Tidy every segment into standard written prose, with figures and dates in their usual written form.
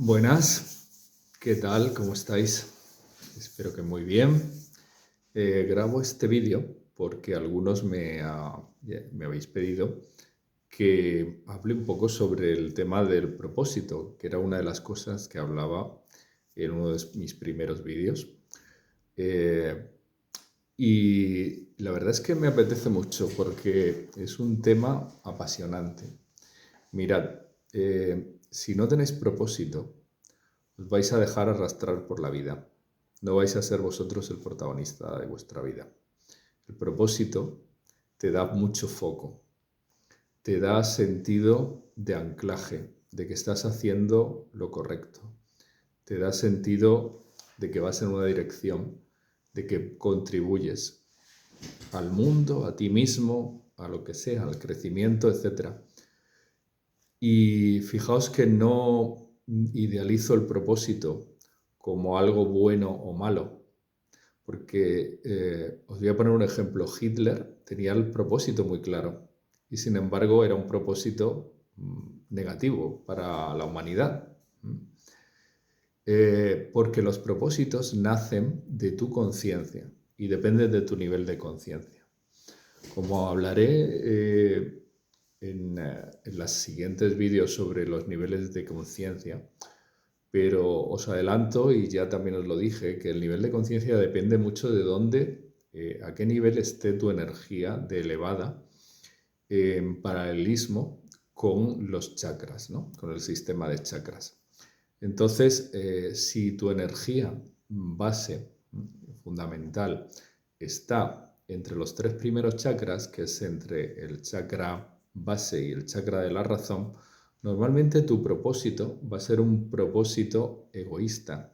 Buenas, ¿qué tal? ¿Cómo estáis? Espero que muy bien. Grabo este vídeo porque algunos me habéis pedido que hable un poco sobre el tema del propósito, que era una de las cosas que hablaba en uno de mis primeros vídeos. Eh, y la verdad es que me apetece mucho porque es un tema apasionante. Mirad, si no tenéis propósito, os vais a dejar arrastrar por la vida. No vais a ser vosotros el protagonista de vuestra vida. El propósito te da mucho foco, te da sentido de anclaje, de que estás haciendo lo correcto, te da sentido de que vas en una dirección, de que contribuyes al mundo, a ti mismo, a lo que sea, al crecimiento, etc. Y fijaos que no idealizo el propósito como algo bueno o malo, porque os voy a poner un ejemplo. Hitler tenía el propósito muy claro y sin embargo era un propósito negativo para la humanidad. Porque los propósitos nacen de tu conciencia y dependen de tu nivel de conciencia. Como hablaré en los siguientes vídeos sobre los niveles de conciencia, pero os adelanto, y ya también os lo dije, que el nivel de conciencia depende mucho de dónde, a qué nivel esté tu energía de elevada en paralelismo con los chakras, ¿no? Con el sistema de chakras. Entonces, si tu energía base fundamental está entre los tres primeros chakras, que es entre el chakra base y el chakra de la razón, normalmente tu propósito va a ser un propósito egoísta.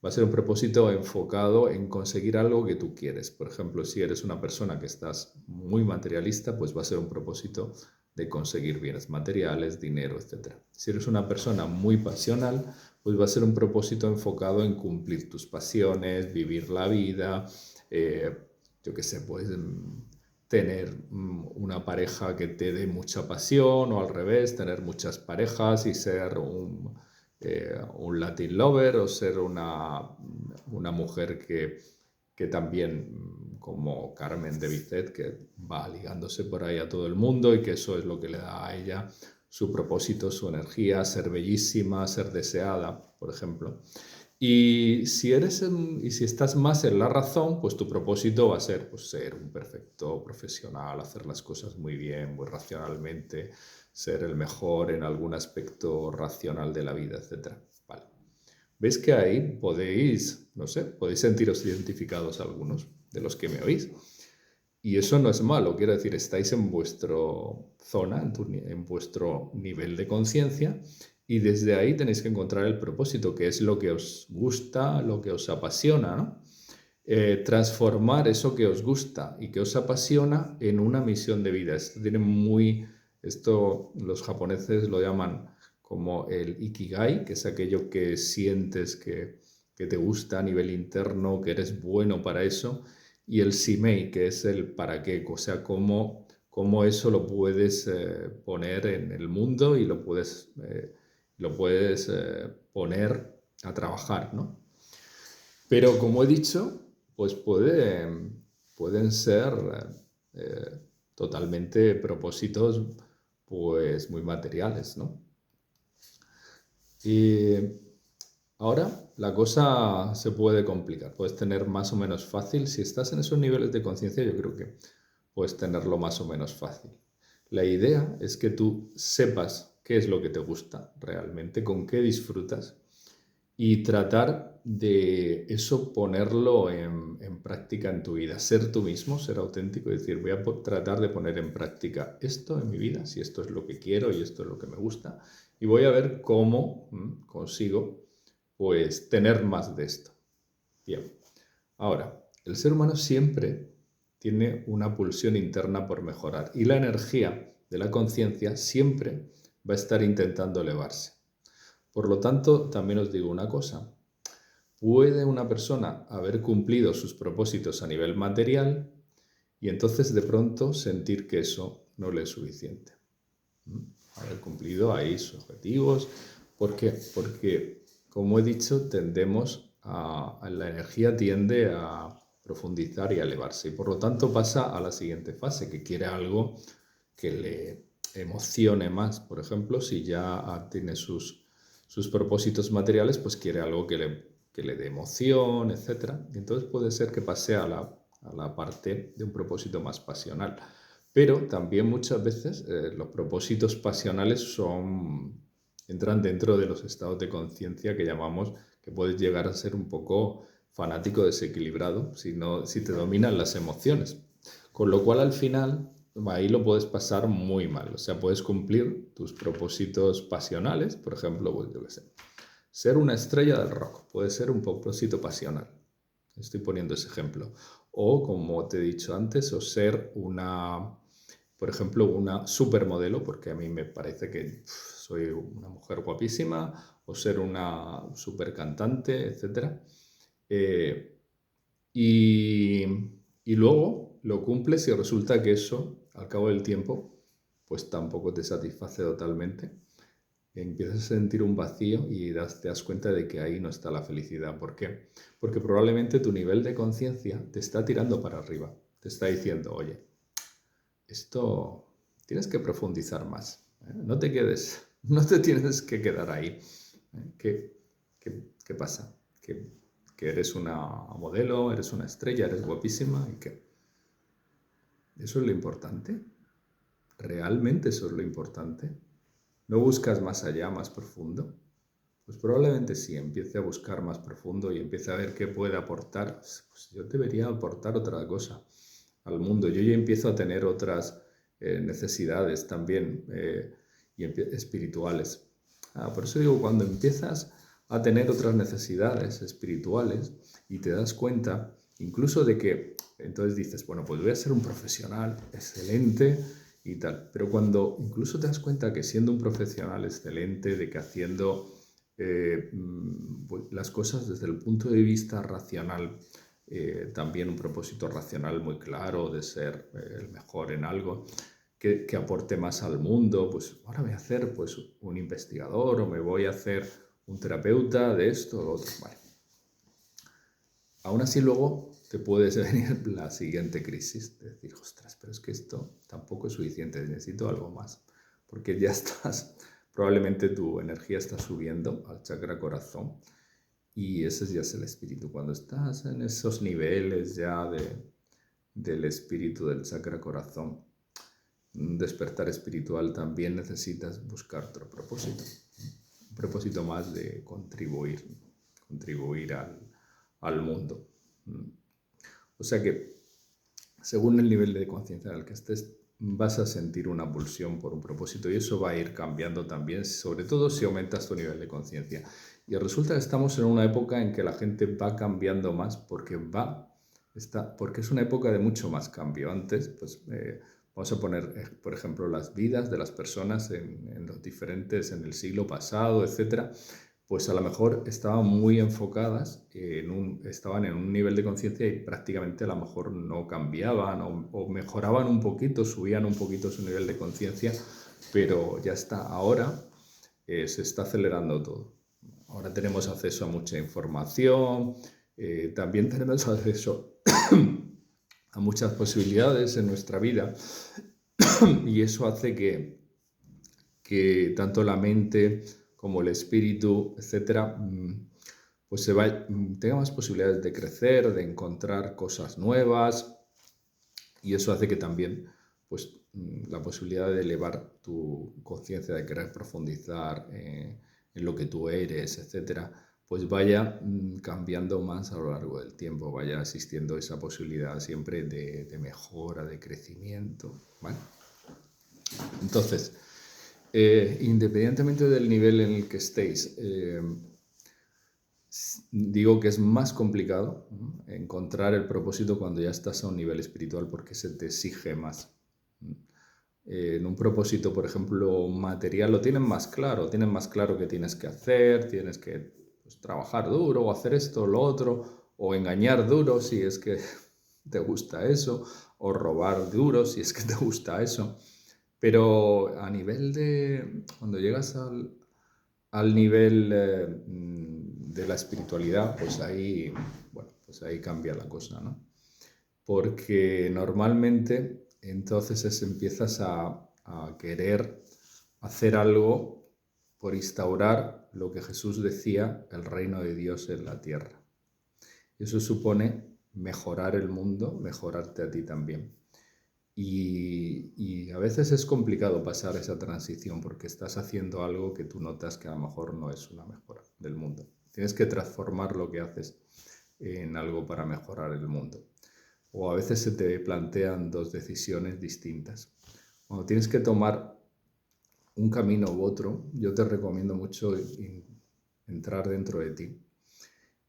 Va a ser un propósito enfocado en conseguir algo que tú quieres. Por ejemplo, si eres una persona que estás muy materialista, pues va a ser un propósito de conseguir bienes materiales, dinero, etc. Si eres una persona muy pasional, pues va a ser un propósito enfocado en cumplir tus pasiones, vivir la vida, yo qué sé, pues tener una pareja que te dé mucha pasión o al revés, tener muchas parejas y ser un Latin lover o ser una mujer que también, como Carmen de Bizet, que va ligándose por ahí a todo el mundo y que eso es lo que le da a ella su propósito, su energía, ser bellísima, ser deseada, por ejemplo. Y si estás más en la razón, pues tu propósito va a ser pues, ser un perfecto profesional, hacer las cosas muy bien, muy racionalmente, ser el mejor en algún aspecto racional de la vida, etc. Vale. ¿Veis que ahí podéis, no sé, podéis sentiros identificados algunos de los que me oís? Y eso no es malo, quiero decir, estáis en vuestra zona, en vuestro nivel de conciencia y desde ahí tenéis que encontrar el propósito, que es lo que os gusta, lo que os apasiona, ¿no? Transformar eso que os gusta y que os apasiona en una misión de vida. Esto los japoneses lo llaman como el ikigai, que es aquello que sientes que te gusta a nivel interno, que eres bueno para eso, y el shimei, que es el para qué, o sea, cómo eso lo puedes poner en el mundo y lo puedes poner a trabajar, ¿no? Pero como he dicho, pues pueden ser eh, totalmente propósitos pues muy materiales, ¿no? Y ahora la cosa se puede complicar, puedes tener más o menos fácil, si estás en esos niveles de conciencia yo creo que puedes tenerlo más o menos fácil. La idea es que tú sepas qué es lo que te gusta realmente, con qué disfrutas y tratar de eso ponerlo en práctica en tu vida, ser tú mismo, ser auténtico y decir, voy a tratar de poner en práctica esto en mi vida, si esto es lo que quiero y esto es lo que me gusta, y voy a ver cómo consigo pues tener más de esto. Bien, ahora, el ser humano siempre tiene una pulsión interna por mejorar y la energía de la conciencia siempre va a estar intentando elevarse. Por lo tanto, también os digo una cosa. Puede una persona haber cumplido sus propósitos a nivel material y entonces de pronto sentir que eso no le es suficiente. Haber cumplido ahí sus objetivos, ¿Por qué? Porque, como he dicho, la energía tiende a profundizar y a elevarse, y por lo tanto pasa a la siguiente fase, que quiere algo que le emocione más. Por ejemplo, si ya tiene sus propósitos materiales, pues quiere algo que le dé emoción, etcétera. Y entonces puede ser que pase a la parte de un propósito más pasional. Pero también muchas veces los propósitos pasionales entran dentro de los estados de conciencia que llamamos, que puedes llegar a ser un poco fanático desequilibrado si te dominan las emociones. Con lo cual al final ahí lo puedes pasar muy mal. O sea, puedes cumplir tus propósitos pasionales, por ejemplo, pues yo qué sé, ser una estrella del rock puede ser un propósito pasional. Estoy poniendo ese ejemplo. O, como te he dicho antes, o ser por ejemplo, una supermodelo, porque a mí me parece que soy una mujer guapísima, o ser una super cantante, etc. Eh, y, y luego lo cumples y resulta que eso, al cabo del tiempo, pues tampoco te satisface totalmente. Empiezas a sentir un vacío y te das cuenta de que ahí no está la felicidad. ¿Por qué? Porque probablemente tu nivel de conciencia te está tirando para arriba. Te está diciendo, oye, esto tienes que profundizar más. No te quedes, no te tienes que quedar ahí. ¿Qué pasa? Que eres una modelo, eres una estrella, eres guapísima y que eso es lo importante. ¿Realmente eso es lo importante? ¿No buscas más allá, más profundo? Pues probablemente sí, empiece a buscar más profundo y empiece a ver qué puede aportar. Pues yo debería aportar otra cosa al mundo. Yo ya empiezo a tener otras necesidades también espirituales. Por eso digo, cuando empiezas a tener otras necesidades espirituales y te das cuenta incluso de que, entonces dices, bueno, pues voy a ser un profesional excelente y tal. Pero cuando incluso te das cuenta que siendo un profesional excelente, de que haciendo las cosas desde el punto de vista racional, también un propósito racional muy claro de ser el mejor en algo, que aporte más al mundo, pues ahora voy a hacer pues, un investigador o me voy a hacer un terapeuta de esto o lo otro. Vale. Aún así luego te puedes venir la siguiente crisis, de decir, ostras, pero es que esto tampoco es suficiente, necesito algo más, porque ya estás, probablemente tu energía está subiendo al chakra corazón y ese ya es el espíritu. Cuando estás en esos niveles ya del espíritu del chakra corazón, un despertar espiritual, también necesitas buscar otro propósito, un propósito más de contribuir al mundo. O sea que, según el nivel de conciencia en el que estés, vas a sentir una pulsión por un propósito y eso va a ir cambiando también, sobre todo si aumentas tu nivel de conciencia. Y resulta que estamos en una época en que la gente va cambiando más porque es una época de mucho más cambio. Antes, pues vamos a poner, por ejemplo, las vidas de las personas en los diferentes, en el siglo pasado, etcétera, pues a lo mejor estaban muy enfocadas, estaban en un nivel de conciencia y prácticamente a lo mejor no cambiaban o mejoraban un poquito, subían un poquito su nivel de conciencia, pero ya está, ahora se está acelerando todo. Ahora tenemos acceso a mucha información, también tenemos acceso a muchas posibilidades en nuestra vida y eso hace que tanto la mente como el espíritu, etcétera, pues tenga más posibilidades de crecer, de encontrar cosas nuevas y eso hace que también pues, la posibilidad de elevar tu conciencia, de querer profundizar en lo que tú eres, etcétera, pues vaya cambiando más a lo largo del tiempo, vaya existiendo esa posibilidad siempre de mejora, de crecimiento, ¿vale? Entonces, independientemente del nivel en el que estéis, digo que es más complicado, ¿no?, encontrar el propósito cuando ya estás a un nivel espiritual porque se te exige más. En un propósito, por ejemplo, material, lo tienen más claro que tienes que hacer, tienes que pues, trabajar duro o hacer esto o lo otro, o engañar duro si es que te gusta eso, o robar duro si es que te gusta eso. Pero a nivel de cuando llegas al nivel de la espiritualidad, pues ahí, bueno, pues ahí cambia la cosa, ¿no? Porque normalmente entonces empiezas a querer hacer algo por instaurar lo que Jesús decía, el reino de Dios en la tierra. Eso supone mejorar el mundo, mejorarte a ti también. Y a veces es complicado pasar esa transición porque estás haciendo algo que tú notas que a lo mejor no es una mejora del mundo. Tienes que transformar lo que haces en algo para mejorar el mundo. O a veces se te plantean dos decisiones distintas. Cuando tienes que tomar un camino u otro, yo te recomiendo mucho entrar dentro de ti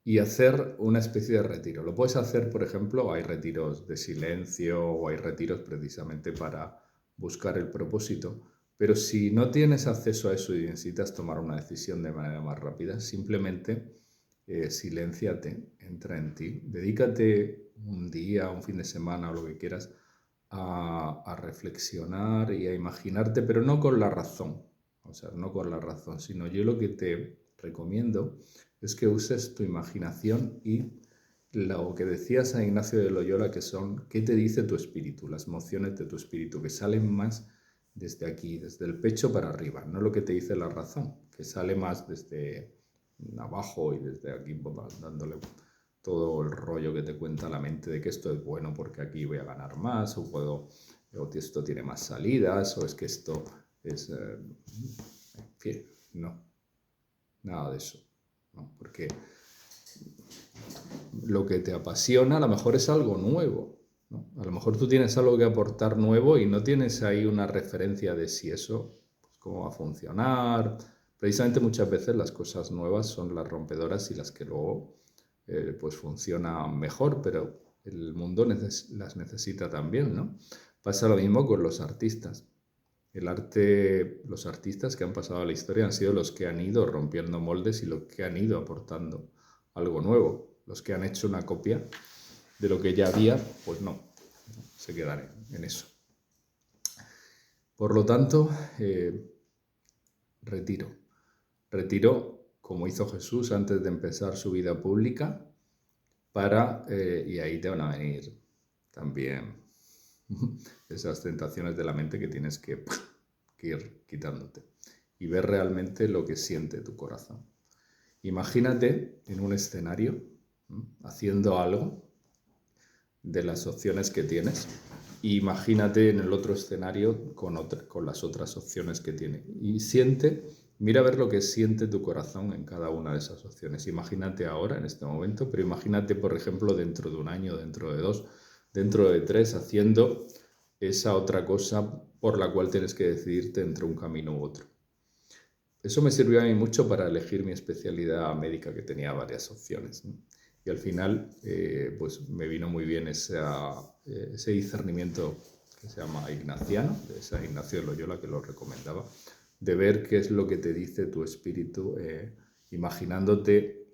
y hacer una especie de retiro. Lo puedes hacer, por ejemplo, hay retiros de silencio o hay retiros precisamente para buscar el propósito, pero si no tienes acceso a eso y necesitas tomar una decisión de manera más rápida, simplemente silénciate, entra en ti, dedícate un día, un fin de semana o lo que quieras a reflexionar y a imaginarte, pero no con la razón, o sea, no con la razón, sino yo lo que te recomiendo es que uses tu imaginación y lo que decía San Ignacio de Loyola, que son, ¿qué te dice tu espíritu? Las emociones de tu espíritu, que salen más desde aquí, desde el pecho para arriba, no lo que te dice la razón, que sale más desde abajo y desde aquí dándole todo el rollo que te cuenta la mente de que esto es bueno porque aquí voy a ganar más, o esto tiene más salidas, o es que esto es... en fin, no, nada de eso, ¿no? Porque lo que te apasiona a lo mejor es algo nuevo, ¿no? A lo mejor tú tienes algo que aportar nuevo y no tienes ahí una referencia de si eso, pues, cómo va a funcionar. Precisamente muchas veces las cosas nuevas son las rompedoras y las que luego pues funcionan mejor, pero el mundo las necesita también, ¿no? Pasa lo mismo con los artistas. El arte, los artistas que han pasado a la historia han sido los que han ido rompiendo moldes y los que han ido aportando algo nuevo. Los que han hecho una copia de lo que ya había, pues no, se quedan en eso. Por lo tanto, retiro. Retiro como hizo Jesús antes de empezar su vida pública, y ahí te van a venir también esas tentaciones de la mente que tienes que ir quitándote y ver realmente lo que siente tu corazón. Imagínate en un escenario haciendo algo de las opciones que tienes. Imagínate en el otro escenario con las otras opciones que tiene. Y mira a ver lo que siente tu corazón en cada una de esas opciones. Imagínate ahora, en este momento, pero imagínate, por ejemplo, dentro de un año, dentro de 2, dentro de 3, haciendo esa otra cosa por la cual tienes que decidirte entre un camino u otro. Eso me sirvió a mí mucho para elegir mi especialidad médica, que tenía varias opciones, ¿no? Y al final, pues me vino muy bien ese discernimiento que se llama ignaciano, de San Ignacio de Loyola, que lo recomendaba, de ver qué es lo que te dice tu espíritu, imaginándote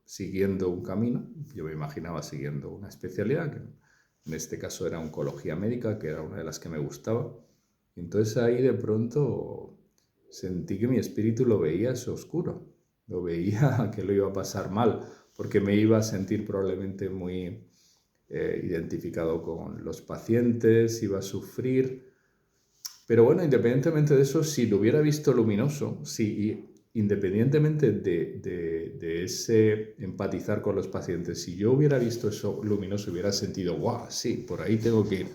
siguiendo un camino. Yo me imaginaba siguiendo una especialidad, que en este caso era oncología médica, que era una de las que me gustaba. Y entonces ahí de pronto sentí que mi espíritu lo veía eso oscuro, lo veía que lo iba a pasar mal, porque me iba a sentir probablemente muy identificado con los pacientes, iba a sufrir. Pero bueno, independientemente de eso, si lo hubiera visto luminoso, independientemente de ese empatizar con los pacientes, si yo hubiera visto eso luminoso, hubiera sentido, guau, sí, por ahí tengo que ir,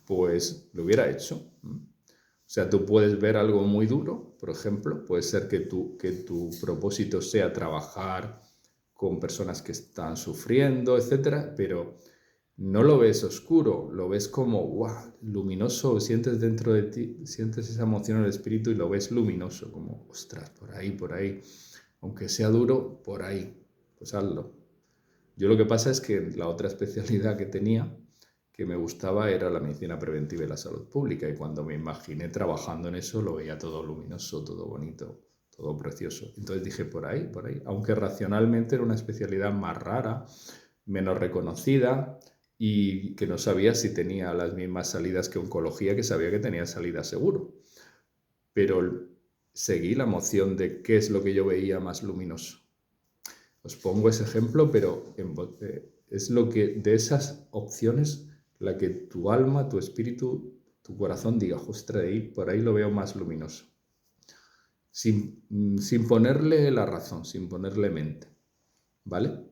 pues lo hubiera hecho. O sea, tú puedes ver algo muy duro, por ejemplo, puede ser que tu propósito sea trabajar con personas que están sufriendo, etcétera, pero no lo ves oscuro, lo ves como, wow, luminoso, sientes dentro de ti, sientes esa emoción en el espíritu y lo ves luminoso, como, ostras, por ahí, aunque sea duro, por ahí, pues hazlo. Yo lo que pasa es que la otra especialidad que tenía, que me gustaba, era la medicina preventiva y la salud pública, y cuando me imaginé trabajando en eso, lo veía todo luminoso, todo bonito, todo precioso. Entonces dije, por ahí, aunque racionalmente era una especialidad más rara, menos reconocida, y que no sabía si tenía las mismas salidas que oncología, que sabía que tenía salida seguro. Pero seguí la emoción de qué es lo que yo veía más luminoso. Os pongo ese ejemplo, pero es lo que de esas opciones la que tu alma, tu espíritu, tu corazón diga, ostras, por ahí lo veo más luminoso. Sin ponerle la razón, sin ponerle mente. ¿Vale?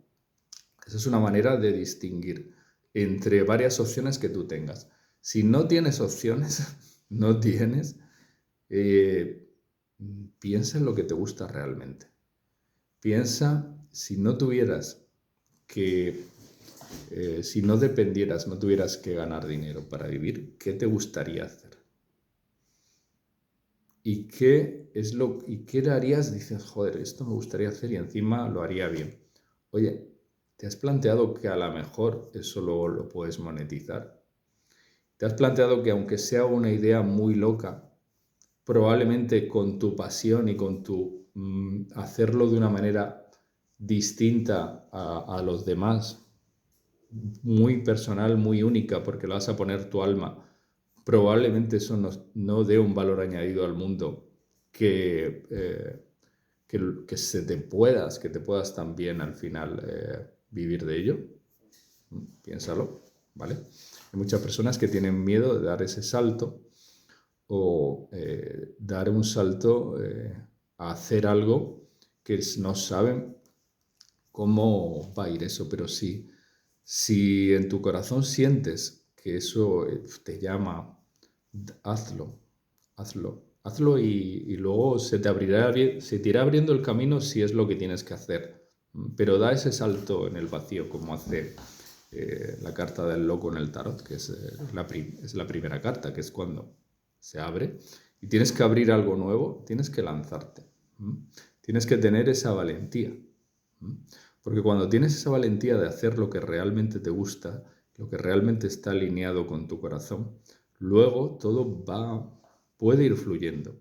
Esa es una manera de distinguir entre varias opciones que tú tengas. Si no tienes opciones, no tienes, piensa en lo que te gusta realmente. Piensa, si no tuvieras que, si no dependieras, no tuvieras que ganar dinero para vivir, ¿qué te gustaría hacer? ¿Y qué harías? Dices, joder, esto me gustaría hacer y encima lo haría bien. Oye, ¿te has planteado que a lo mejor eso luego lo puedes monetizar? ¿Te has planteado que aunque sea una idea muy loca, probablemente con tu pasión y con tu hacerlo de una manera distinta a los demás, muy personal, muy única, porque le vas a poner tu alma, probablemente eso no dé un valor añadido al mundo que, que te puedas también al final vivir de ello? Piénsalo, ¿vale? Hay muchas personas que tienen miedo de dar ese salto o dar un salto a hacer algo que no saben cómo va a ir eso, pero si en tu corazón sientes que eso te llama, hazlo, hazlo y luego se te irá abriendo el camino si es lo que tienes que hacer. Pero da ese salto en el vacío como hace la carta del loco en el tarot, que es la primera carta, que es cuando se abre y tienes que abrir algo nuevo, tienes que lanzarte. Tienes que tener esa valentía. Porque cuando tienes esa valentía de hacer lo que realmente te gusta, lo que realmente está alineado con tu corazón, luego todo puede ir fluyendo.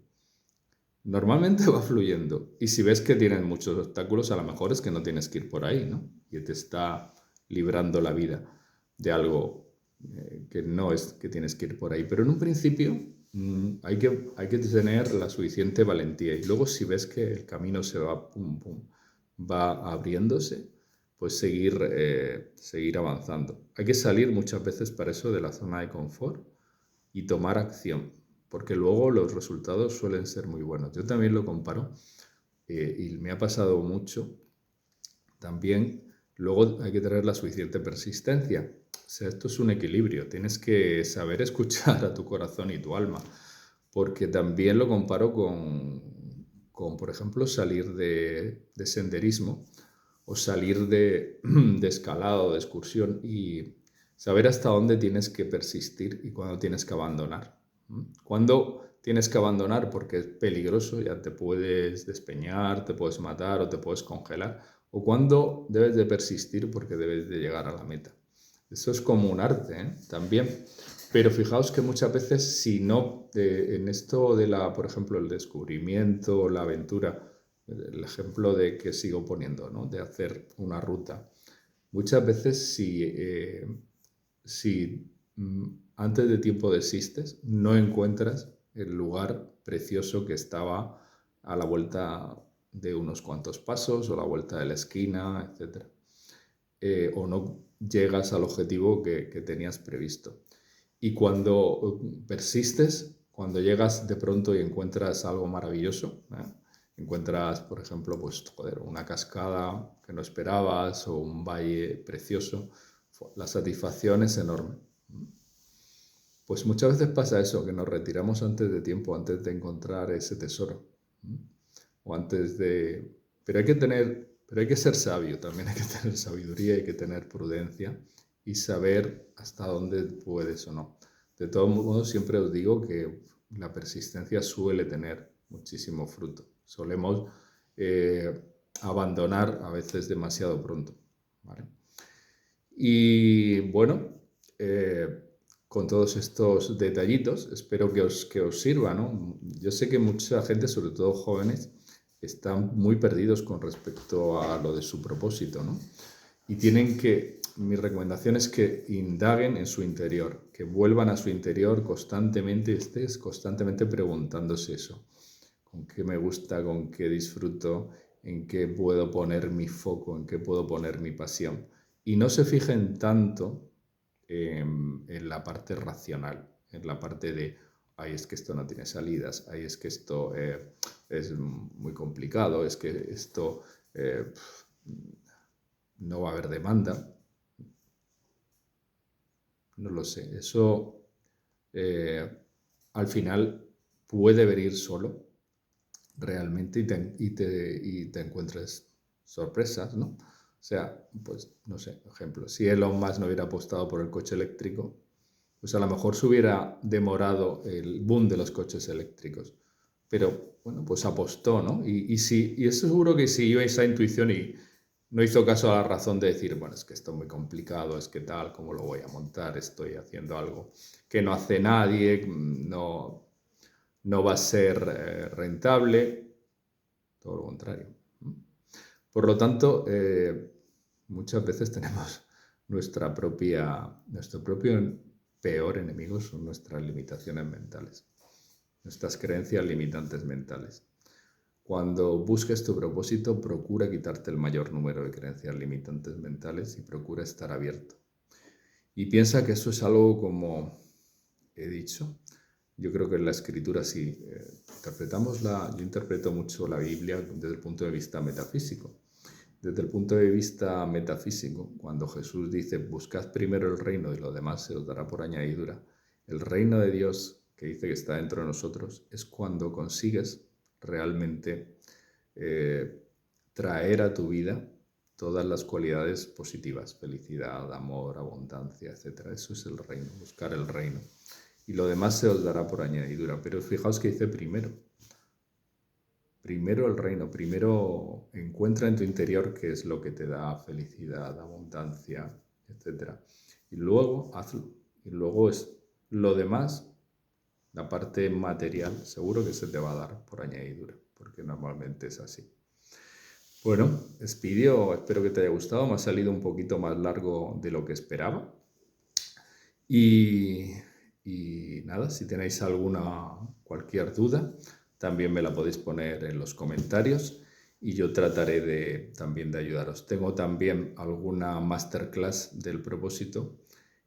Normalmente va fluyendo. Y si ves que tienes muchos obstáculos, a lo mejor es que no tienes que ir por ahí, ¿no? Y te está librando la vida de algo que no es que tienes que ir por ahí. Pero en un principio hay que tener la suficiente valentía. Y luego si ves que el camino se va abriéndose, pues seguir avanzando. Hay que salir muchas veces para eso de la zona de confort y tomar acción, porque luego los resultados suelen ser muy buenos. Yo también lo comparo y me ha pasado mucho. También luego hay que tener la suficiente persistencia. O sea, esto es un equilibrio. Tienes que saber escuchar a tu corazón y tu alma, porque también lo comparo con por ejemplo, salir de senderismo o salir de escalada o de excursión y saber hasta dónde tienes que persistir y cuándo tienes que abandonar. Cuando tienes que abandonar porque es peligroso, ya te puedes despeñar, te puedes matar o te puedes congelar, o cuando debes de persistir porque debes de llegar a la meta. Eso es como un arte, también. Pero fijaos que muchas veces si no, en esto de por ejemplo, el descubrimiento, la aventura, el ejemplo de que sigo poniendo, ¿no? De hacer una ruta. Muchas veces si antes de tiempo desistes, no encuentras el lugar precioso que estaba a la vuelta de unos cuantos pasos o a la vuelta de la esquina, etc. O no llegas al objetivo que tenías previsto. Y cuando persistes, cuando llegas de pronto y encuentras algo maravilloso, encuentras, por ejemplo, pues, una cascada que no esperabas o un valle precioso, la satisfacción es enorme. Pues muchas veces pasa eso, que nos retiramos antes de tiempo, antes de encontrar ese tesoro. O antes de... Pero hay que ser sabio, también hay que tener sabiduría, hay que tener prudencia y saber hasta dónde puedes o no. De todos modos, siempre os digo que la persistencia suele tener muchísimo fruto. Solemos abandonar a veces demasiado pronto, ¿vale? Y bueno, con todos estos detallitos, espero que os sirva, ¿no? Yo sé que mucha gente, sobre todo jóvenes, están muy perdidos con respecto a lo de su propósito, ¿no? Y mi recomendación es que indaguen en su interior, que vuelvan a su interior constantemente, estés constantemente preguntándose eso. con qué me gusta, con qué disfruto, en qué puedo poner mi foco, en qué puedo poner mi pasión. Y no se fijen tanto en la parte racional, en la parte de, ay, es que esto no tiene salidas, ay, es que esto es muy complicado, es que esto no va a haber demanda. No lo sé, eso al final puede venir solo realmente y te encuentres sorpresas, ¿no? O sea, pues no sé, por ejemplo, si Elon Musk no hubiera apostado por el coche eléctrico, pues a lo mejor se hubiera demorado el boom de los coches eléctricos. Pero bueno, pues apostó, ¿no? Y es seguro que siguió esa intuición y no hizo caso a la razón de decir, bueno, es que esto es muy complicado, es que tal, ¿cómo lo voy a montar? Estoy haciendo algo que no hace nadie, no va a ser rentable, todo lo contrario. Por lo tanto, muchas veces tenemos nuestro propio peor enemigo son nuestras limitaciones mentales, nuestras creencias limitantes mentales. Cuando busques tu propósito, procura quitarte el mayor número de creencias limitantes mentales y procura estar abierto. Y piensa que eso es algo como he dicho. Yo creo que en la escritura sí. Yo interpreto mucho la Biblia desde el punto de vista metafísico. Desde el punto de vista metafísico, cuando Jesús dice, buscad primero el reino y lo demás se os dará por añadidura, el reino de Dios que dice que está dentro de nosotros es cuando consigues realmente traer a tu vida todas las cualidades positivas, felicidad, amor, abundancia, etc. Eso es el reino, buscar el reino. Y lo demás se os dará por añadidura. Pero fijaos que dice primero. Primero el reino, primero encuentra en tu interior qué es lo que te da felicidad, abundancia, etc. Y luego hazlo. Y luego es lo demás, la parte material, seguro que se te va a dar por añadidura, porque normalmente es así. Bueno, Expidio, espero que te haya gustado. Me ha salido un poquito más largo de lo que esperaba. Y nada, si tenéis cualquier duda, también me la podéis poner en los comentarios y yo trataré también de ayudaros. Tengo también alguna masterclass del propósito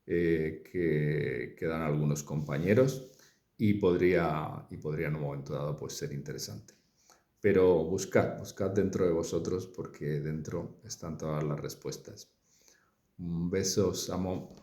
que dan algunos compañeros y podría en un momento dado pues, ser interesante. Pero buscad dentro de vosotros porque dentro están todas las respuestas. Besos, amo.